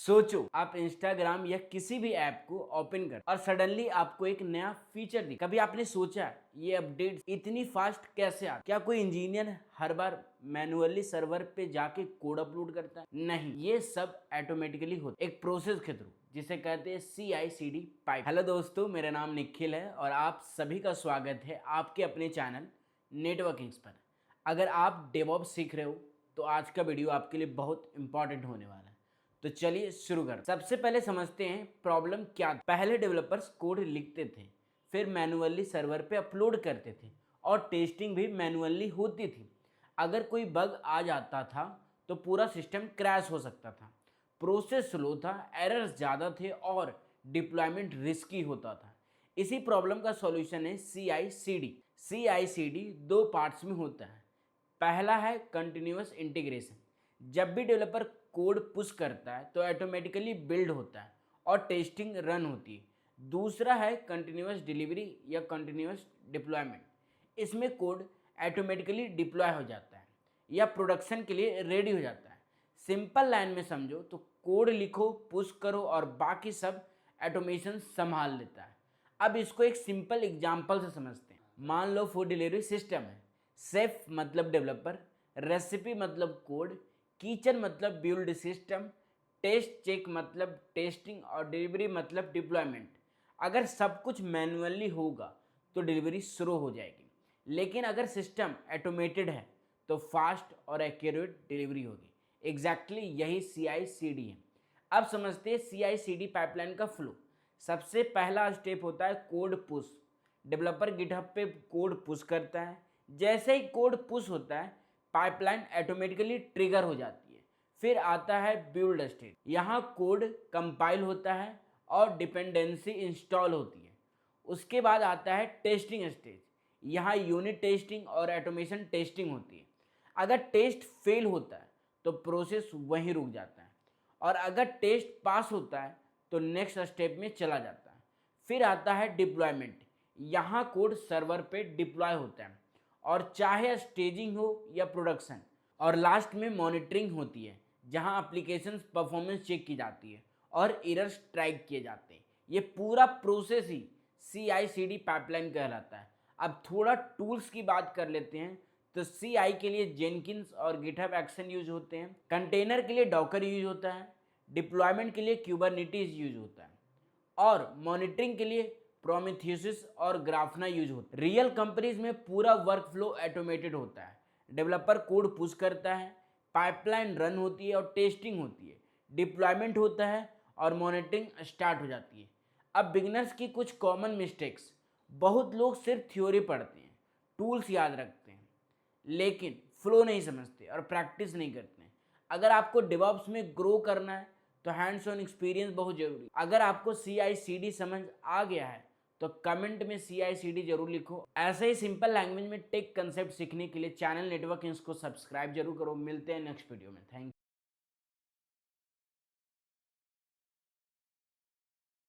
सोचो आप इंस्टाग्राम या किसी भी ऐप को ओपन कर और सडनली आपको एक नया फीचर दिखा। कभी आपने सोचा ये अपडेट इतनी फास्ट कैसे आता? क्या कोई इंजीनियर हर बार मैन्युअली सर्वर पे जाके कोड अपलोड करता है? नहीं, ये सब ऑटोमेटिकली होता है एक प्रोसेस के थ्रू जिसे कहते हैं CI/CD पाइप। हेलो दोस्तों, मेरा नाम निखिल है और आप सभी का स्वागत है आपके अपने चैनल नेटवर्किंग्स पर। अगर आप डेवऑप्स सीख रहे हो तो आज का वीडियो आपके लिए बहुत इंपॉर्टेंट होने वाला है। तो चलिए शुरू कर। सबसे पहले समझते हैं प्रॉब्लम क्या थी। पहले डेवलपर्स कोड लिखते थे, फिर मैन्युअली सर्वर पे अपलोड करते थे और टेस्टिंग भी मैन्युअली होती थी। अगर कोई बग आ जाता था तो पूरा सिस्टम क्रैश हो सकता था। प्रोसेस स्लो था, एरर्स ज़्यादा थे और डिप्लॉयमेंट रिस्की होता था। इसी प्रॉब्लम का सॉल्यूशन है CI/CD। CI/CD दो पार्ट्स में होता है। पहला है कंटिन्यूअस इंटीग्रेशन। जब भी डेवलपर कोड पुश करता है तो ऑटोमेटिकली बिल्ड होता है और टेस्टिंग रन होती है। दूसरा है कंटिन्यूअस डिलीवरी या कंटिन्यूअस डिप्लॉयमेंट। इसमें कोड ऑटोमेटिकली डिप्लॉय हो जाता है या प्रोडक्शन के लिए रेडी हो जाता है। सिंपल लाइन में समझो तो कोड लिखो, पुश करो और बाकी सब ऑटोमेशन संभाल लेता है। अब इसको एक सिंपल एग्जांपल से समझते हैं। मान लो फूड डिलीवरी सिस्टम है। सेफ मतलब डेवलपर, रेसिपी मतलब कोड, किचन मतलब बिल्ड सिस्टम, टेस्ट चेक मतलब टेस्टिंग और डिलीवरी मतलब डिप्लॉयमेंट। अगर सब कुछ मैन्युअली होगा तो डिलीवरी स्लो हो जाएगी, लेकिन अगर सिस्टम ऑटोमेटेड है तो फास्ट और एक्यूरेट डिलीवरी होगी। एग्जैक्टली यही CI/CD है। अब समझते हैं CI/CD पाइपलाइन का फ्लो। सबसे पहला स्टेप होता है कोड पुश। डेवलपर गिटहब पे कोड पुश करता है। जैसे ही कोड पुश होता है पाइपलाइन ऑटोमेटिकली ट्रिगर हो जाती है। फिर आता है बिल्ड स्टेज। यहाँ कोड कंपाइल होता है और डिपेंडेंसी इंस्टॉल होती है। उसके बाद आता है टेस्टिंग स्टेज। यहाँ यूनिट टेस्टिंग और ऑटोमेशन टेस्टिंग होती है। अगर टेस्ट फेल होता है तो प्रोसेस वहीं रुक जाता है और अगर टेस्ट पास होता है तो नेक्स्ट स्टेप में चला जाता है। फिर आता है डिप्लॉयमेंट। यहाँ कोड सर्वर पे डिप्लॉय होता है और चाहे स्टेजिंग हो या प्रोडक्शन। और लास्ट में मॉनिटरिंग होती है जहां एप्लीकेशन परफॉर्मेंस चेक की जाती है और एरर्स ट्रैक किए जाते हैं। ये पूरा प्रोसेस ही CI/CD पाइपलाइन कहलाता है। अब थोड़ा टूल्स की बात कर लेते हैं तो CI के लिए जेनकिंस और गिटहब एक्शन यूज होते हैं। कंटेनर के लिए डॉकर यूज होता है। डिप्लॉयमेंट के लिए क्यूबरनेटिस यूज होता है और मॉनिटरिंग के लिए प्रोमीथियस और ग्राफना यूज होता है। रियल कंपनीज में पूरा वर्क फ्लो ऑटोमेटेड होता है। डेवलपर कोड पुश करता है, पाइपलाइन रन होती है और टेस्टिंग होती है, डिप्लॉयमेंट होता है और मॉनिटरिंग स्टार्ट हो जाती है। अब बिगिनर्स की कुछ कॉमन मिस्टेक्स। बहुत लोग सिर्फ थ्योरी पढ़ते हैं, टूल्स याद रखते हैं, लेकिन फ्लो नहीं समझते और प्रैक्टिस नहीं करते हैं। अगर आपको डेवऑप्स में ग्रो करना है तो हैंड्स ऑन एक्सपीरियंस बहुत जरूरी है। अगर आपको CI/CD समझ आ गया है तो कमेंट में CI/CD जरूर लिखो। ऐसे ही सिंपल लैंग्वेज में टेक कंसेप्ट सीखने के लिए चैनल नेटवर्किंग्स को सब्सक्राइब जरूर करो। मिलते हैं नेक्स्ट वीडियो में। Thank you.